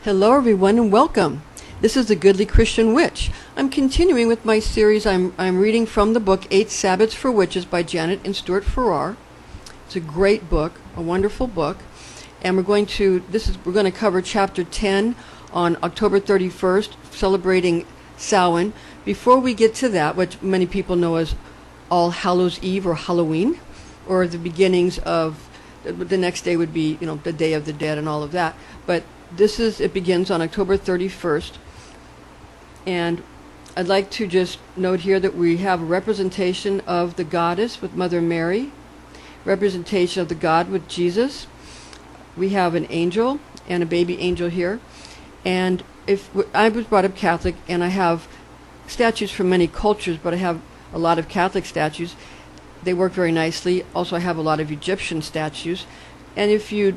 Hello everyone and welcome. This is the Goodly Christian Witch. I'm continuing with my series. I'm reading from the book 8 Sabbats For Witches by Janet Stewart Farrar. It's a great book, a wonderful book. And we're going to cover chapter 10 on October 31st, celebrating Samhain. Before we get to that, which many people know as All Hallows Eve or Halloween, or the beginnings of the next day would be, the Day of the Dead and all of that. But it begins on October 31st. And I'd like to just note here that we have a representation of the goddess with Mother Mary, representation of the God with Jesus. We have an angel and a baby angel here. And I was brought up Catholic, and I have statues from many cultures, but I have a lot of Catholic statues. They work very nicely. Also, I have a lot of Egyptian statues. And if you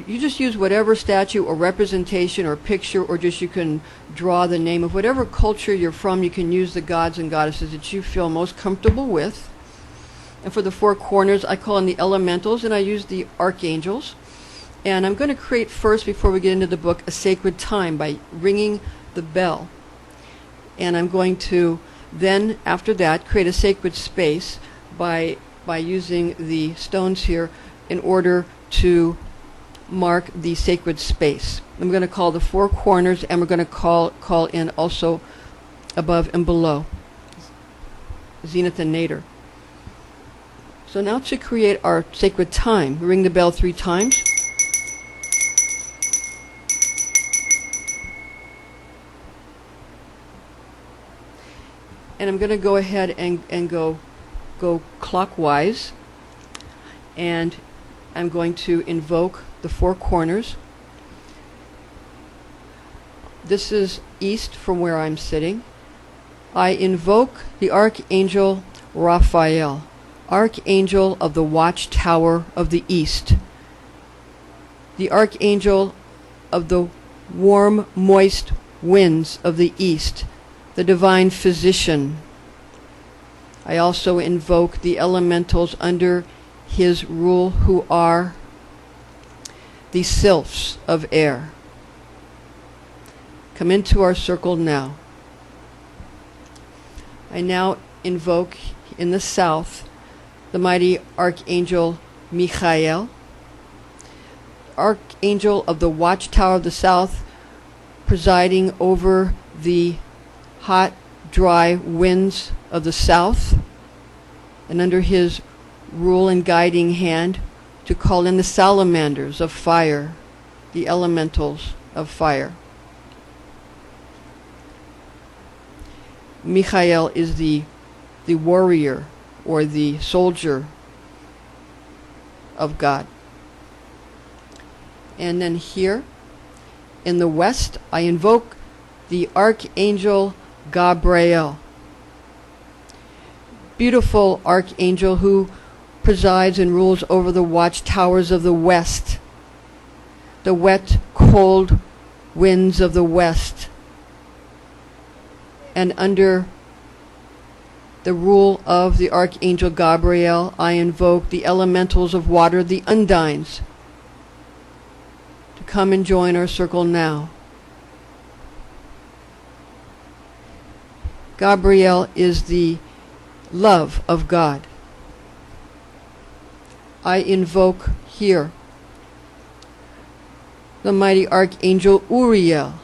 just use whatever statue or representation or picture, or just you can draw the name of whatever culture you're from. You can use the gods and goddesses that you feel most comfortable with. And for the four corners, I call in the elementals, and I use the archangels. And I'm going to create first, before we get into the book, a sacred time by ringing the bell. And I'm going to then, after that, create a sacred space by using the stones here in order to mark the sacred space. I'm going to call the four corners, and we're going to call in also above and below, zenith and nadir. So now to create our sacred time, we ring the bell 3 times. And I'm going to go ahead and go clockwise, and I'm going to invoke the four corners. This is east from where I'm sitting. I invoke the Archangel Raphael, Archangel of the Watchtower of the East, the Archangel of the warm, moist winds of the East, the Divine Physician. I also invoke the elementals under his rule, who are the sylphs of air. Come into our circle now. I now invoke in the south the mighty Archangel Michael, Archangel of the Watchtower of the South, presiding over the hot, dry winds of the south, and under his rule and guiding hand to call in the salamanders of fire, the elementals of fire. Michael is the warrior or the soldier of God. And then here in the west, I invoke the Archangel Gabriel, beautiful archangel who presides and rules over the watchtowers of the west, the wet, cold winds of the west. And under the rule of the Archangel Gabriel, I invoke the elementals of water, the undines, to come and join our circle now. Gabriel is the love of God. I invoke here the mighty Archangel Uriel,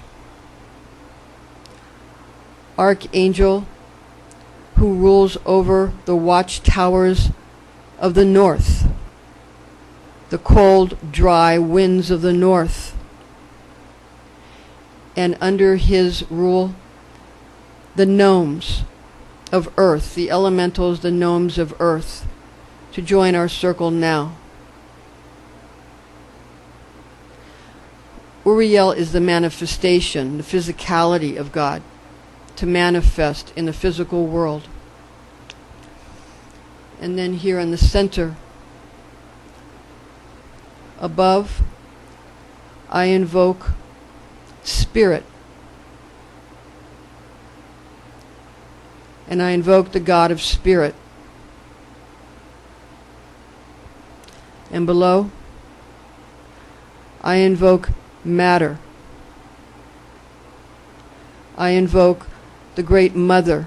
Archangel who rules over the watchtowers of the north, the cold, dry winds of the north. And under his rule, the gnomes of earth, the elementals, the gnomes of earth, to join our circle now. Uriel is the manifestation, the physicality of God, to manifest in the physical world. And then here in the center, above, I invoke Spirit. And I invoke the God of Spirit. And below, I invoke matter. I invoke the Great Mother,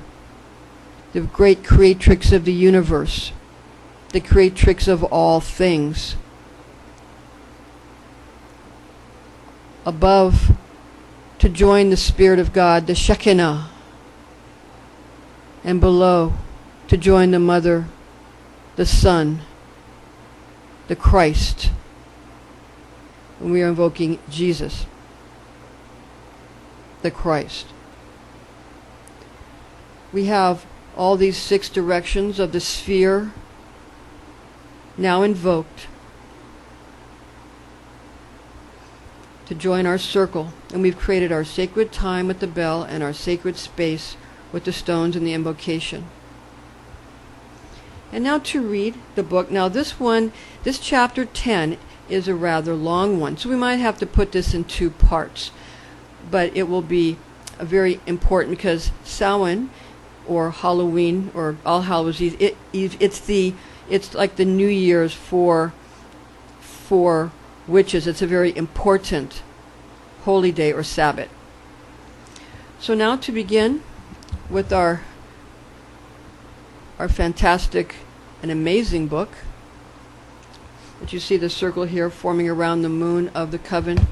the great creatrix of the universe, the creatrix of all things. Above, to join the Spirit of God, the Shekinah, and below, to join the Mother, the Son, the Christ. And we are invoking Jesus, the Christ. We have all these 6 directions of the sphere now invoked to join our circle, and we've created our sacred time with the bell and our sacred space with the stones and the invocation. And now to read the book. Now this chapter 10 is a rather long one, so we might have to put this in 2 parts, but it will be very important because Samhain, or Halloween, or All Hallows Eve, it's like the New Year's for witches. It's a very important holy day or Sabbath. So now to begin with our fantastic and amazing book, that you see the circle here forming around the moon of the coven.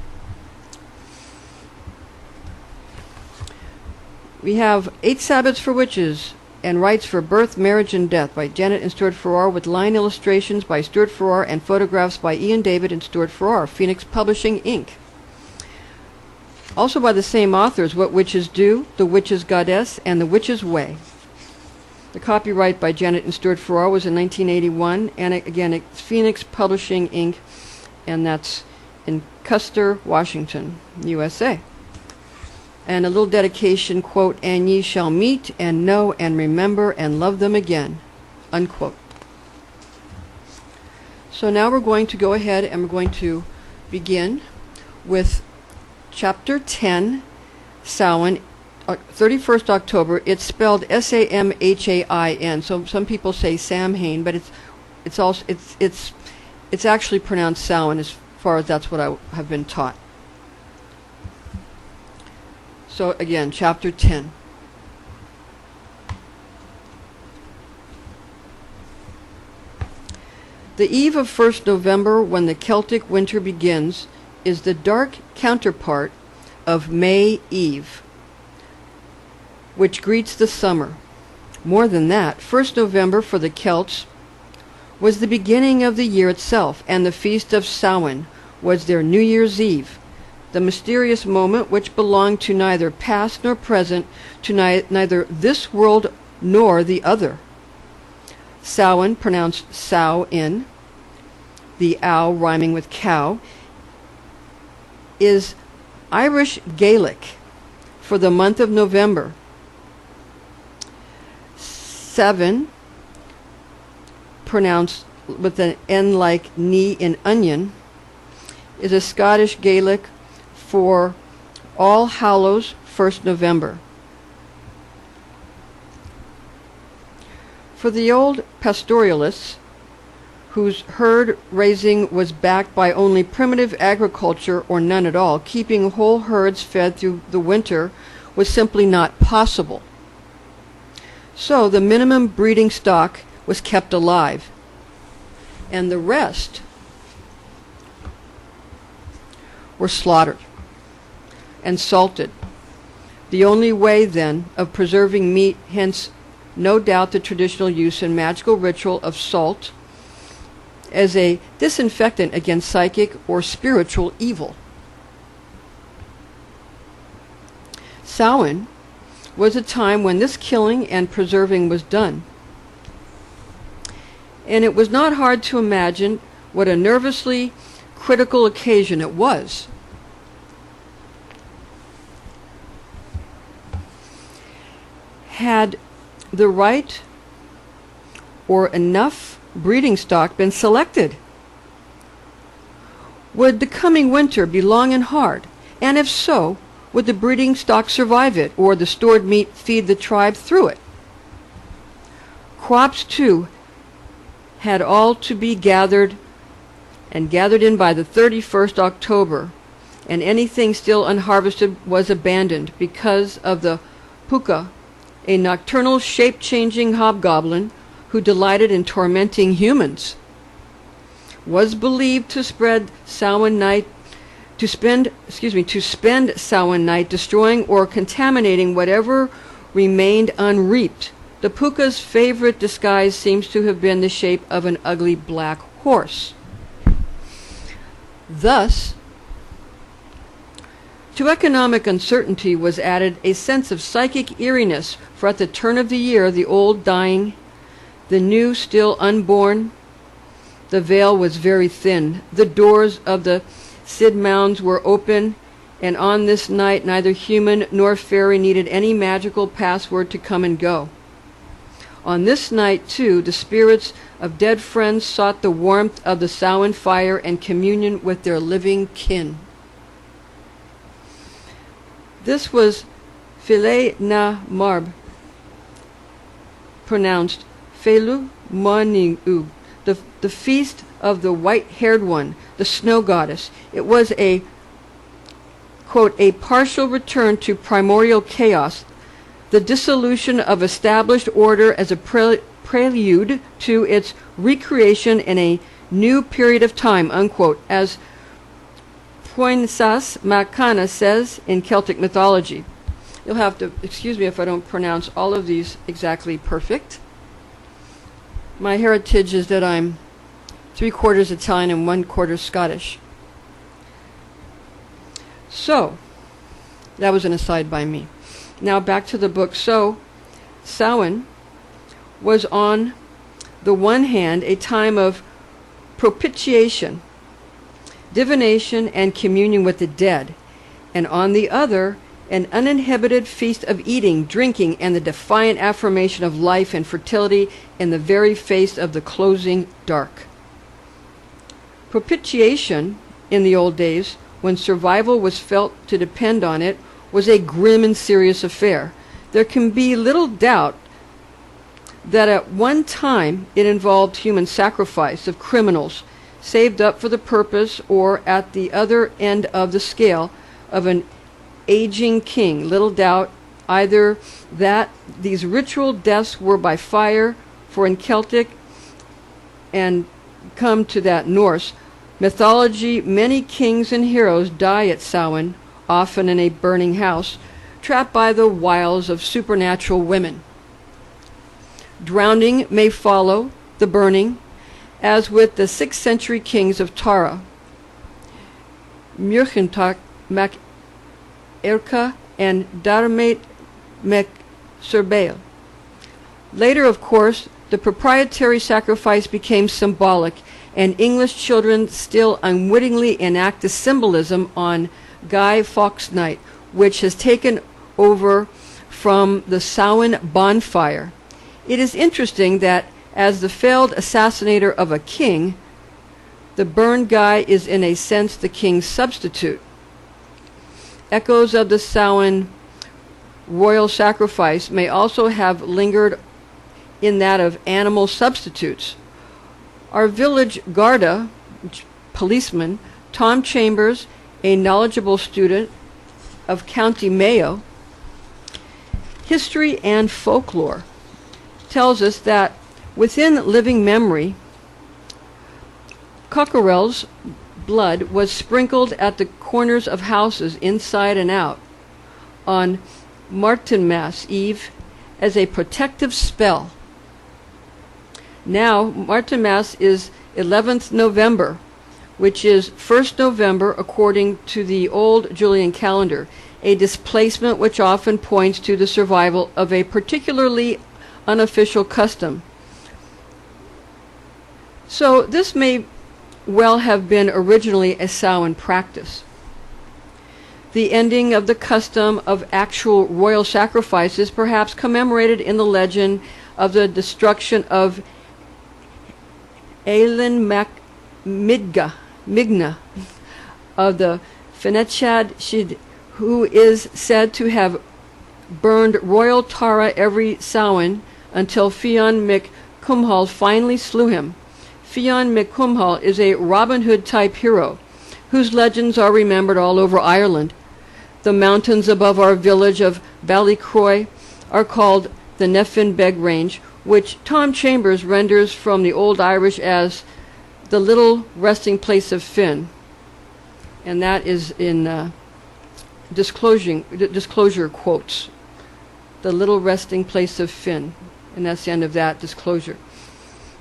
We have 8 Sabbats for Witches and Rites for Birth, Marriage, and Death by Janet and Stewart Farrar, with line illustrations by Stewart Farrar and photographs by Ian David and Stewart Farrar, Phoenix Publishing, Inc. Also by the same authors, What Witches Do, The Witch's Goddess, and The Witch's Way. The copyright by Janet and Stewart Farrar was in 1981, and again, it's Phoenix Publishing, Inc., and that's in Custer, Washington, USA. And a little dedication, quote, "And ye shall meet and know and remember and love them again," unquote. So now we're going to go ahead and we're going to begin with Chapter 10, Samhain, 31st October. It's spelled Samhain. So some people say Samhain, but it's actually pronounced Samhain, as far as that's what I have been taught. So again, Chapter 10. The eve of 1st November, when the Celtic winter begins, is the dark counterpart of May Eve, which greets the summer. More than that, 1st November for the Celts was the beginning of the year itself, and the feast of Samhain was their New Year's Eve, the mysterious moment which belonged to neither past nor present, to neither this world nor the other. Samhain, pronounced Sow-in, the ow rhyming with cow, is Irish Gaelic for the month of November. 7, pronounced with an N like knee in onion, is a Scottish Gaelic for All Hallows 1st November. For the old pastoralists, whose herd raising was backed by only primitive agriculture or none at all, keeping whole herds fed through the winter was simply not possible. So the minimum breeding stock was kept alive, and the rest were slaughtered and salted. The only way, then, of preserving meat, hence no doubt the traditional use and magical ritual of salt as a disinfectant against psychic or spiritual evil. Samhain was a time when this killing and preserving was done. And it was not hard to imagine what a nervously critical occasion it was. Had the right or enough breeding stock been selected? Would the coming winter be long and hard? And if so, would the breeding stock survive it, or the stored meat feed the tribe through it? Crops, too, had all to be gathered in by the 31st October, and anything still unharvested was abandoned because of the puka, a nocturnal shape-changing hobgoblin who delighted in tormenting humans. Was believed to spend Samhain night destroying or contaminating whatever remained unreaped. The puka's favorite disguise seems to have been the shape of an ugly black horse. Thus, to economic uncertainty was added a sense of psychic eeriness, for at the turn of the year, the old dying, the new still unborn, the veil was very thin. The doors of the Sid mounds were open, and on this night neither human nor fairy needed any magical password to come and go. On this night, too, the spirits of dead friends sought the warmth of the Samhain fire and communion with their living kin. This was File na Marb, pronounced Felu Moniu, the feast of the white-haired one, the snow goddess. It was a, quote, a partial return to primordial chaos, the dissolution of established order as a prelude to its recreation in a new period of time, unquote, as Poinsas Makana says in Celtic mythology. You'll have to excuse me if I don't pronounce all of these exactly perfect. My heritage is that I'm 3/4 Italian and 1/4 Scottish. So, that was an aside by me. Now back to the book. So, Samhain was on the one hand a time of propitiation, divination, and communion with the dead, and on the other, an uninhibited feast of eating, drinking, and the defiant affirmation of life and fertility in the very face of the closing dark. Propitiation, in the old days, when survival was felt to depend on it, was a grim and serious affair. There can be little doubt that at one time it involved human sacrifice of criminals saved up for the purpose, or at the other end of the scale, of an aging king. Little doubt either that these ritual deaths were by fire, for in Celtic, and come to that Norse mythology, many kings and heroes die at Samhain, often in a burning house, trapped by the wiles of supernatural women. Drowning may follow the burning, as with the 6th century kings of Tara, Murchentak Mac Erka and Darmait Mac Serbail. Later, of course, the proprietary sacrifice became symbolic, and English children still unwittingly enact the symbolism on Guy Fawkes Night, which has taken over from the Samhain bonfire. It is interesting that as the failed assassinator of a king, the burned guy is in a sense the king's substitute. Echoes of the Samhain royal sacrifice may also have lingered in that of animal substitutes. Our village Garda, policeman, Tom Chambers, a knowledgeable student of County Mayo, history and folklore, tells us that within living memory, cockerel's blood was sprinkled at the corners of houses inside and out on Martinmas Eve as a protective spell. Now, Martinmas is 11th November, which is 1st November according to the old Julian calendar, a displacement which often points to the survival of a particularly unofficial custom. So this may well have been originally a Samhain practice. The ending of the custom of actual royal sacrifices perhaps commemorated in the legend of the destruction of Aelin Mac Migna of the Fenechad Shid, who is said to have burned royal Tara every Samhain until Fionn Mac Cumhal finally slew him. Fionn Mac Cumhal is a Robin Hood type hero whose legends are remembered all over Ireland. The mountains above our village of Ballycroy are called the Neffin Range, which Tom Chambers renders from the Old Irish as the little resting place of Finn. And that is in disclosure quotes. The little resting place of Finn. And that's the end of that disclosure.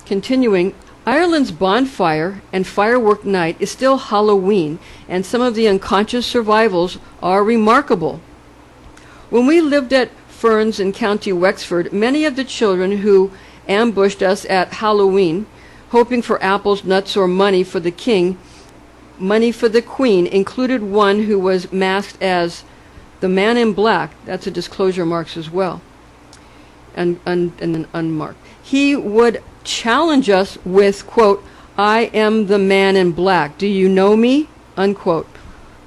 Continuing, Ireland's bonfire and firework night is still Halloween, and some of the unconscious survivals are remarkable. When we lived at Ferns in County Wexford, many of the children who ambushed us at Halloween, hoping for apples, nuts, or money for the queen, included one who was masked as the man in black. That's a disclosure marks as well, and then unmarked. He would challenge us with, quote, "I am the man in black. Do you know me?" unquote.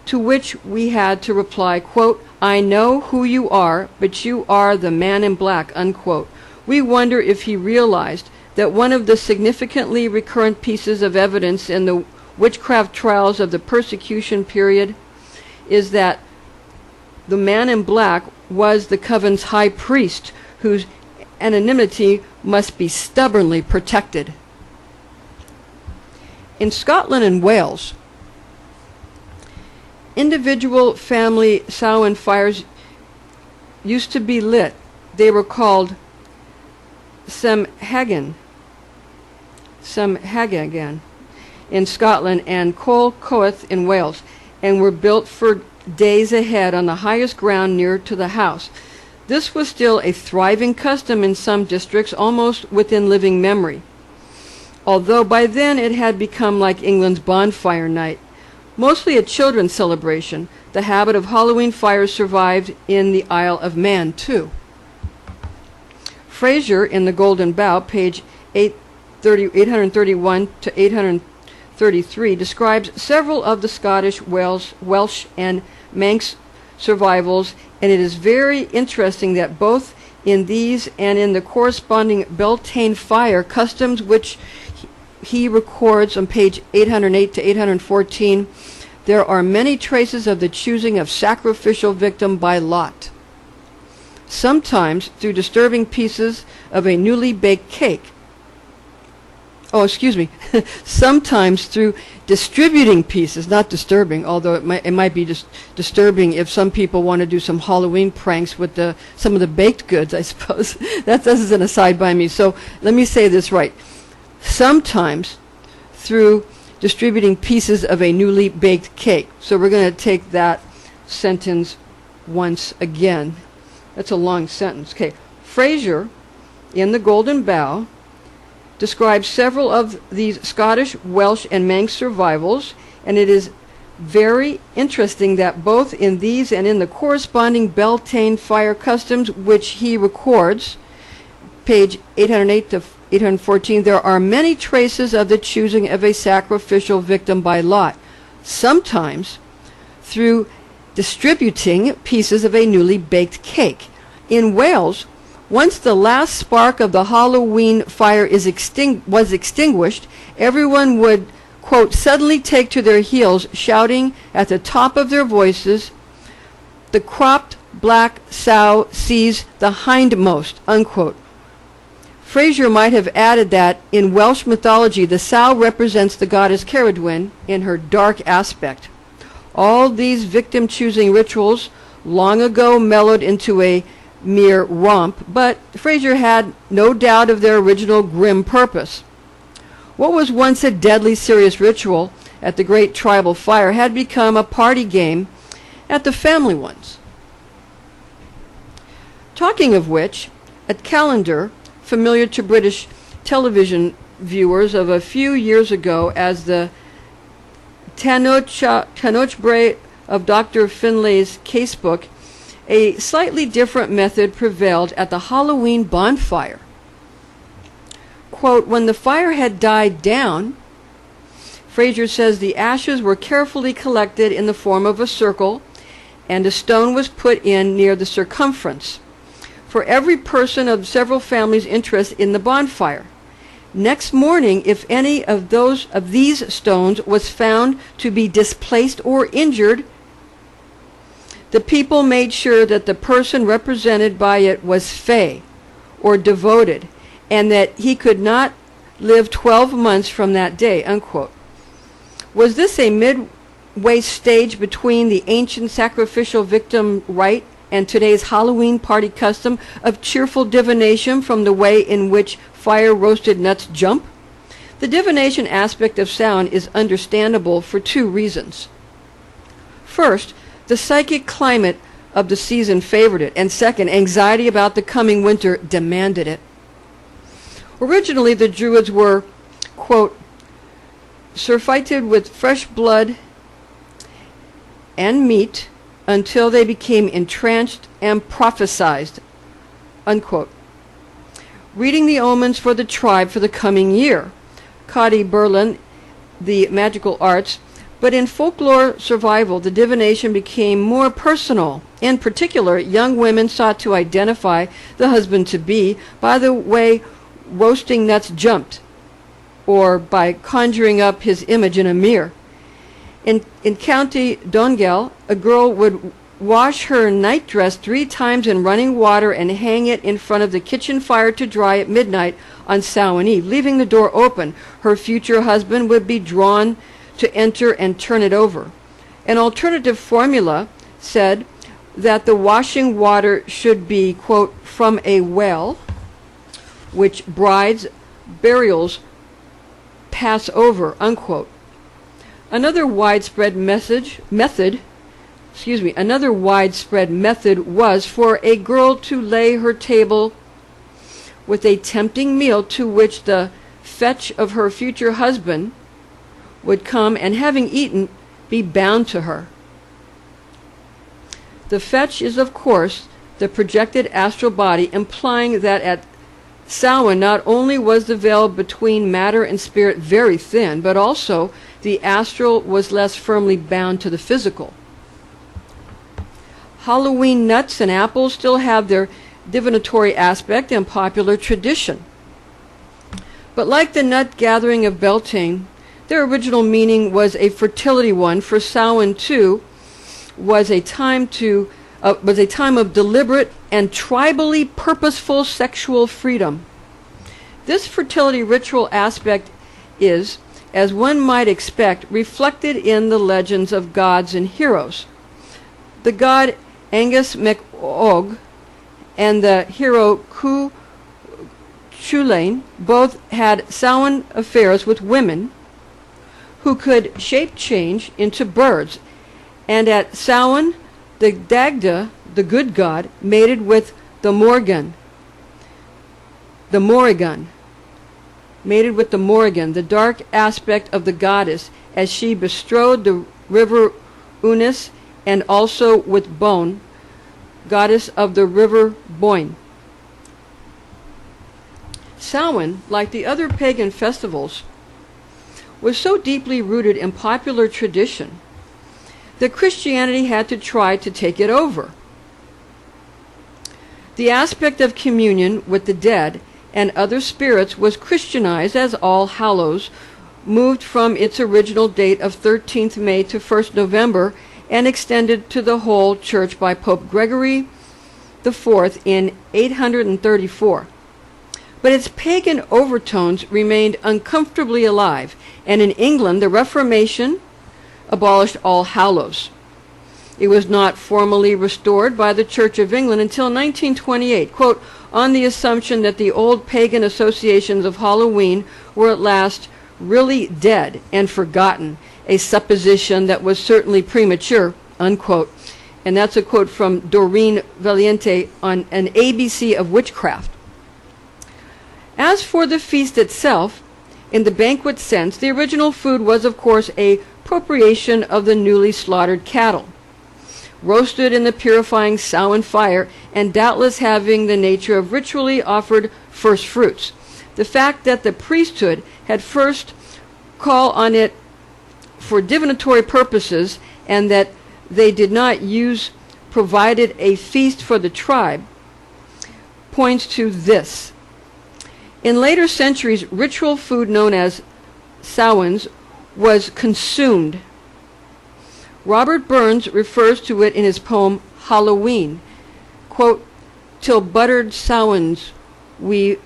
To which we had to reply, quote, "I know who you are, but you are the man in black," unquote. We wonder if he realized that one of the significantly recurrent pieces of evidence in the witchcraft trials of the persecution period is that the man in black was the coven's high priest, whose anonymity must be stubbornly protected. In Scotland and Wales, individual family Samhain fires used to be lit. They were called Samhain in Scotland and Col Coeth in Wales, and were built for days ahead on the highest ground near to the house. This was still a thriving custom in some districts, almost within living memory, although by then it had become like England's bonfire night. Mostly a children's celebration, the habit of Halloween fires survived in the Isle of Man, too. Fraser, in The Golden Bough, page 831 to 833, describes several of the Scottish, Welsh, and Manx survivals, and it is very interesting that both in these and in the corresponding Beltane fire customs, which he records on page 808 to 814, there are many traces of the choosing of sacrificial victim by lot, sometimes through disturbing pieces of a newly baked cake. Sometimes through distributing pieces, not disturbing, although it might be just disturbing if some people want to do some Halloween pranks with some of the baked goods, I suppose. This is an aside by me. So let me say this right. Sometimes through distributing pieces of a newly baked cake. So we're going to take that sentence once again. That's a long sentence. Okay. Fraser, in The Golden Bough, describes several of these Scottish, Welsh, and Manx survivals, and it is very interesting that both in these and in the corresponding Beltane fire customs, which he records, page 808 to 814, there are many traces of the choosing of a sacrificial victim by lot, sometimes through distributing pieces of a newly baked cake. In Wales, once the last spark of the Halloween fire was extinguished, everyone would, quote, suddenly take to their heels, shouting at the top of their voices, "The cropped black sow sees the hindmost," unquote. Fraser might have added that in Welsh mythology, the sow represents the goddess Ceridwen in her dark aspect. All these victim-choosing rituals long ago mellowed into a mere romp, but Fraser had no doubt of their original grim purpose. What was once a deadly serious ritual at the great tribal fire had become a party game at the family ones. Talking of which, a calendar familiar to British television viewers of a few years ago as the Tanochbre of Dr. Finlay's casebook, a slightly different method prevailed at the Halloween bonfire. Quote, when the fire had died down, Fraser says the ashes were carefully collected in the form of a circle, and a stone was put in near the circumference for every person of several families' interest in the bonfire. Next morning, if any of these stones was found to be displaced or injured, the people made sure that the person represented by it was fey, or devoted, and that he could not live 12 months from that day, unquote. Was this a midway stage between the ancient sacrificial victim rite and today's Halloween party custom of cheerful divination from the way in which fire-roasted nuts jump? The divination aspect of Samhain is understandable for two reasons. First, the psychic climate of the season favored it, and second, anxiety about the coming winter demanded it. Originally, the Druids were, quote, surfeited with fresh blood and meat until they became entranced and prophesied, unquote, reading the omens for the tribe for the coming year. Cody Berlin, The Magical Arts. But in folklore survival, the divination became more personal. In particular, young women sought to identify the husband-to-be by the way roasting nuts jumped, or by conjuring up his image in a mirror. In County Donegal, a girl would wash her nightdress 3 times in running water and hang it in front of the kitchen fire to dry at midnight on Samhain Eve, leaving the door open. Her future husband would be drawn to enter and turn it over. An alternative formula said that the washing water should be, quote, from a well, which brides' burials pass over, unquote. Another widespread method was for a girl to lay her table with a tempting meal to which the fetch of her future husband would come and, having eaten, be bound to her. The fetch is, of course, the projected astral body, implying that at Samhain not only was the veil between matter and spirit very thin, but also the astral was less firmly bound to the physical. Halloween nuts and apples still have their divinatory aspect in popular tradition. But like the nut gathering of Beltane, their original meaning was a fertility one, for Samhain too was a time of deliberate and tribally purposeful sexual freedom. This fertility ritual aspect is, as one might expect, reflected in the legends of gods and heroes. The god Angus MacOg and the hero Cu Chulainn both had Samhain affairs with women who could shape change into birds, and at Samhain the Dagda, the good god, mated with the Morrigan, the dark aspect of the goddess, as she bestrode the river Unis, and also with Bone, goddess of the river Boyne. Samhain, like the other pagan festivals, was so deeply rooted in popular tradition that Christianity had to try to take it over. The aspect of communion with the dead and other spirits was Christianized as All Hallows moved from its original date of 13th May to 1st November and extended to the whole church by Pope Gregory IV in 834. But its pagan overtones remained uncomfortably alive, and in England the Reformation abolished All Hallows. It was not formally restored by the Church of England until 1928, quote, on the assumption that the old pagan associations of Halloween were at last really dead and forgotten, a supposition that was certainly premature, unquote. And that's a quote from Doreen Valiente on an ABC of Witchcraft. As for the feast itself, in the banquet sense, the original food was, of course, a appropriation of the newly slaughtered cattle, roasted in the purifying Samhain fire, and doubtless having the nature of ritually offered first fruits. The fact that the priesthood had first call on it for divinatory purposes, and that they did not use provided a feast for the tribe, points to this. In later centuries, ritual food known as Samhains was consumed. Robert Burns refers to it in his poem Halloween. Quote, "Till buttered Samhains we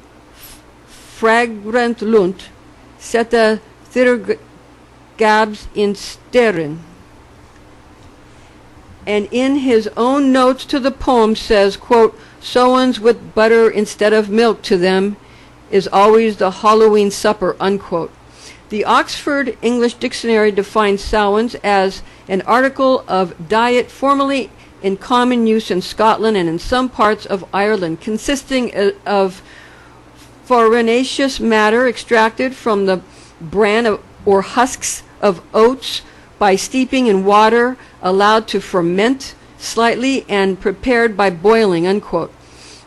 fragrant lunt, setta thirgabs in sterren." And in his own notes to the poem says, quote, "Samhains with butter instead of milk to them is always the Halloween supper," unquote. The Oxford English Dictionary defines Samhains as an article of diet formerly in common use in Scotland and in some parts of Ireland, consisting of farinaceous matter extracted from the bran or husks of oats by steeping in water, allowed to ferment slightly, and prepared by boiling, unquote.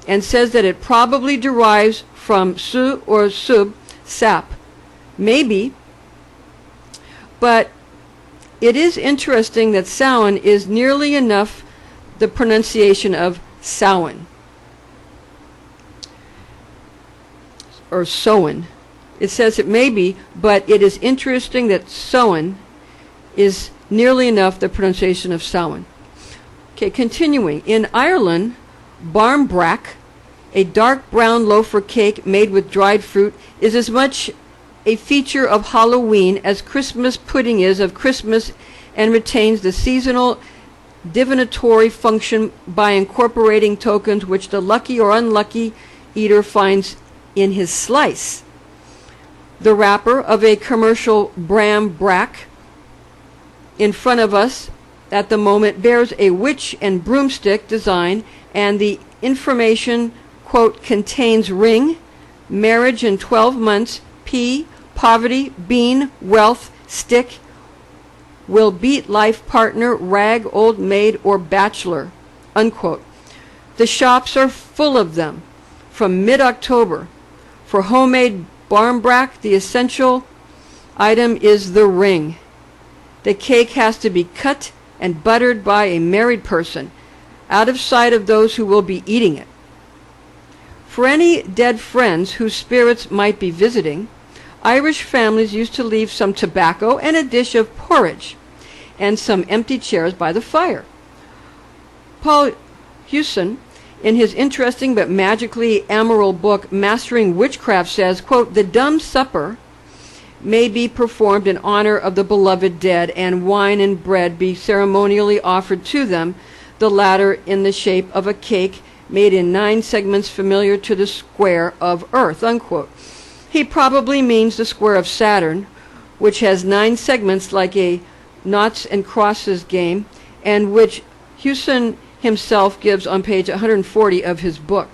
And says that it probably derives from su or sub, sap. Maybe, but it is interesting that Samhain is nearly enough the pronunciation of Samhain or Sowen. It says it may be, but it is interesting that Sowen is nearly enough the pronunciation of Samhain. Okay, continuing. In Ireland, barmbrack, a dark brown loaf or cake made with dried fruit, is as much a feature of Halloween as Christmas pudding is of Christmas, and retains the seasonal divinatory function by incorporating tokens which the lucky or unlucky eater finds in his slice. The wrapper of a commercial bram-brack in front of us at the moment bears a witch and broomstick design, and the information, quote, "contains ring, marriage in 12 months, pea, poverty, bean, wealth, stick, will beat life partner, rag, old maid, or bachelor," unquote. The shops are full of them from mid-October. For homemade barmbrack, the essential item is the ring. The cake has to be cut and buttered by a married person, out of sight of those who will be eating it. For any dead friends whose spirits might be visiting, Irish families used to leave some tobacco and a dish of porridge, and some empty chairs by the fire. Paul Hewson, in his interesting but magically amoral book Mastering Witchcraft, says, quote, "The dumb supper may be performed in honor of the beloved dead, and wine and bread be ceremonially offered to them, the latter in the shape of a cake made in 9 segments familiar to the square of earth," unquote. He probably means the square of Saturn, which has 9 segments like a noughts and crosses game, and which Hewson himself gives on page 140 of his book.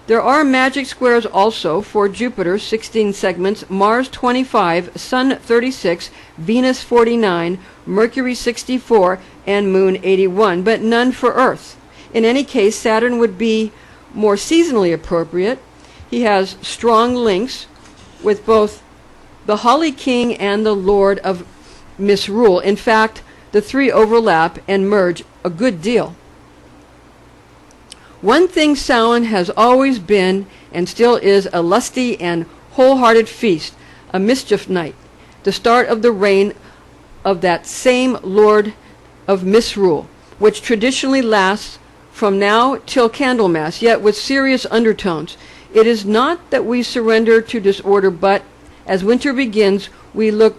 There are magic squares also for Jupiter, 16 segments, Mars 25, Sun 36, Venus 49, Mercury 64, and Moon 81, but none for Earth. In any case, Saturn would be more seasonally appropriate. He has strong links with both the Holly King and the Lord of Misrule. In fact, the 3 overlap and merge a good deal. One thing Samhain has always been, and still is, a lusty and wholehearted feast, a mischief night, the start of the reign of that same Lord of Misrule, which traditionally lasts from now till Candlemas, yet with serious undertones. It is not that we surrender to disorder, but as winter begins, we look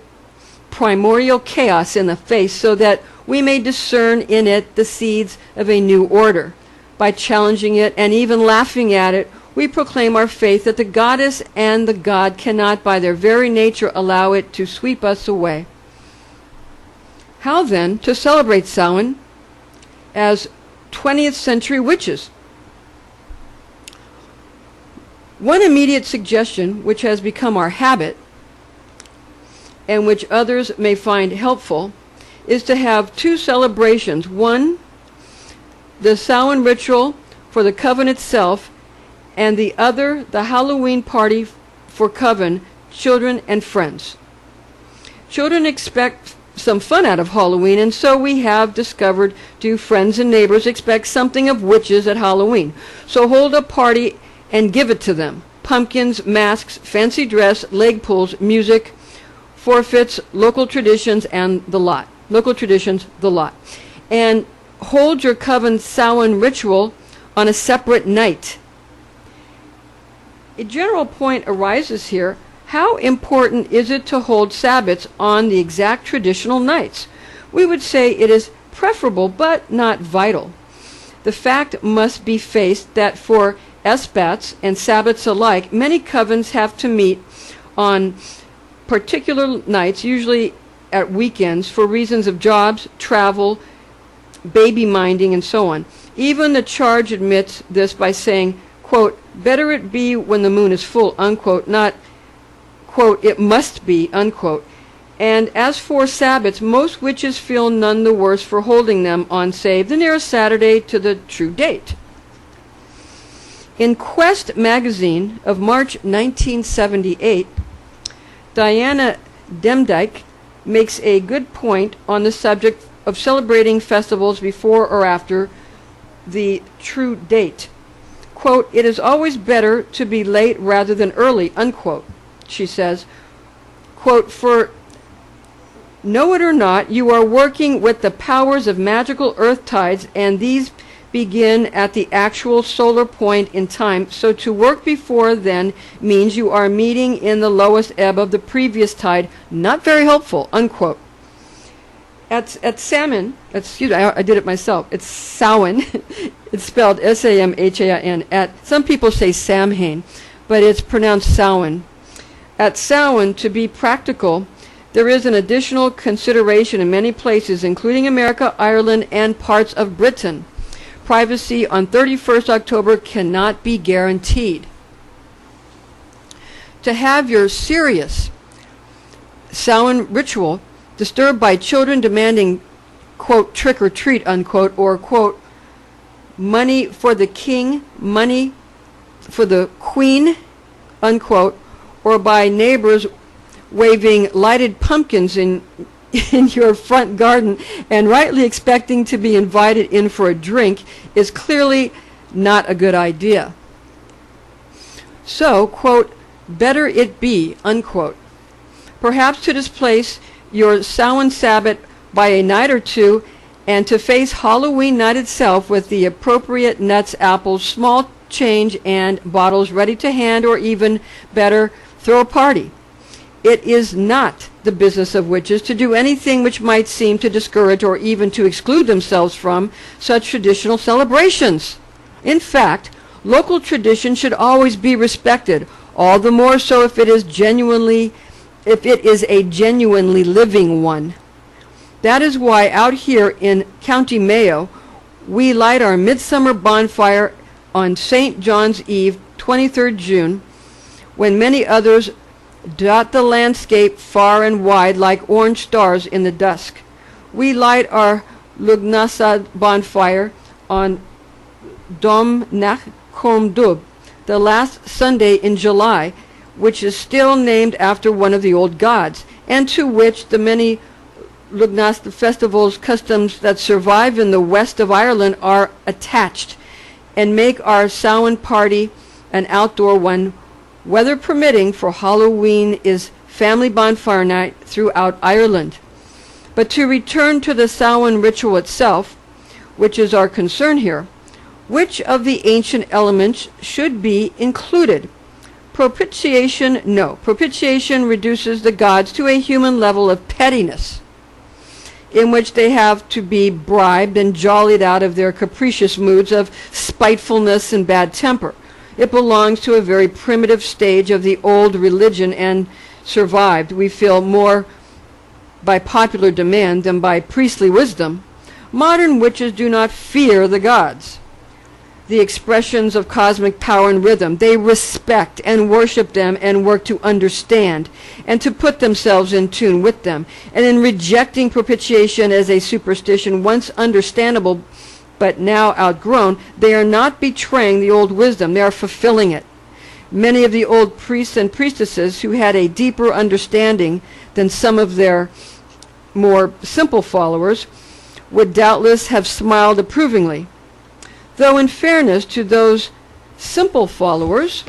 primordial chaos in the face, so that we may discern in it the seeds of a new order. By challenging it and even laughing at it, we proclaim our faith that the goddess and the god cannot by their very nature allow it to sweep us away. How then to celebrate Samhain as 20th century witches? One immediate suggestion, which has become our habit, and which others may find helpful, is to have 2 celebrations. One, the Samhain ritual for the coven itself, and the other, the Halloween party for coven, children, and friends. Children expect some fun out of Halloween, and so we have discovered do friends and neighbors expect something of witches at Halloween. So hold a party and give it to them. pumpkins, masks, fancy dress, leg pulls, music, forfeits, local traditions, and the lot. Local traditions, the lot. And hold your coven Samhain ritual on a separate night. A general point arises here. How important is it to hold Sabbats on the exact traditional nights? We would say it is preferable, but not vital. The fact must be faced that for Sabbats and Sabbats alike, many covens have to meet on particular nights, usually at weekends, for reasons of jobs, travel, baby minding, and so on. Even the charge admits this by saying, quote, better it be when the moon is full, unquote, not, quote, it must be, unquote. And as for Sabbats, most witches feel none the worse for holding them on, say, the nearest Saturday to the true date. In Quest magazine of March 1978, Diana Demdike makes a good point on the subject of celebrating festivals before or after the true date. Quote, it is always better to be late rather than early, unquote, she says. Quote, for know it or not, you are working with the powers of magical earth tides, and these begin at the actual solar point in time, so to work before then means you are meeting in the lowest ebb of the previous tide. Not very helpful, unquote. At Samhain, excuse me, I did it myself. It's Samhain. It's spelled S-A-M-H-A-I-N. Some people say Samhain, but it's pronounced Samhain. At Samhain, to be practical, there is an additional consideration in many places, including America, Ireland, and parts of Britain. Privacy on 31st October cannot be guaranteed. To have your serious Samhain ritual disturbed by children demanding, quote, trick or treat, unquote, or, quote, money for the king, money for the queen, unquote, or by neighbors waving lighted pumpkins in your front garden and rightly expecting to be invited in for a drink is clearly not a good idea. So, quote, better it be, unquote. Perhaps to displace your Samhain Sabbat by a night or two, and to face Halloween night itself with the appropriate nuts, apples, small change, and bottles ready to hand, or even better, throw a party. It is not the business of witches to do anything which might seem to discourage or even to exclude themselves from such traditional celebrations. In fact, local tradition should always be respected, all the more so if it is a genuinely living one. That is why out here in County Mayo, we light our midsummer bonfire on St. John's Eve, 23rd June, when many others dot the landscape far and wide like orange stars in the dusk. We light our Lugnasa bonfire on Dom Nach Komdub, the last Sunday in July, which is still named after one of the old gods, and to which the many Lugnasa festivals customs that survive in the west of Ireland are attached, and make our Samhain party an outdoor one, weather permitting, for Halloween is family bonfire night throughout Ireland. But to return to the Samhain ritual itself, which is our concern here, which of the ancient elements should be included? Propitiation, no. Propitiation reduces the gods to a human level of pettiness, in which they have to be bribed and jollied out of their capricious moods of spitefulness and bad temper. It belongs to a very primitive stage of the old religion and survived, we feel, more by popular demand than by priestly wisdom. Modern witches do not fear the gods, the expressions of cosmic power and rhythm. They respect and worship them and work to understand and to put themselves in tune with them. And in rejecting propitiation as a superstition once understandable but now outgrown, they are not betraying the old wisdom, they are fulfilling it. Many of the old priests and priestesses who had a deeper understanding than some of their more simple followers would doubtless have smiled approvingly. Though in fairness to those simple followers,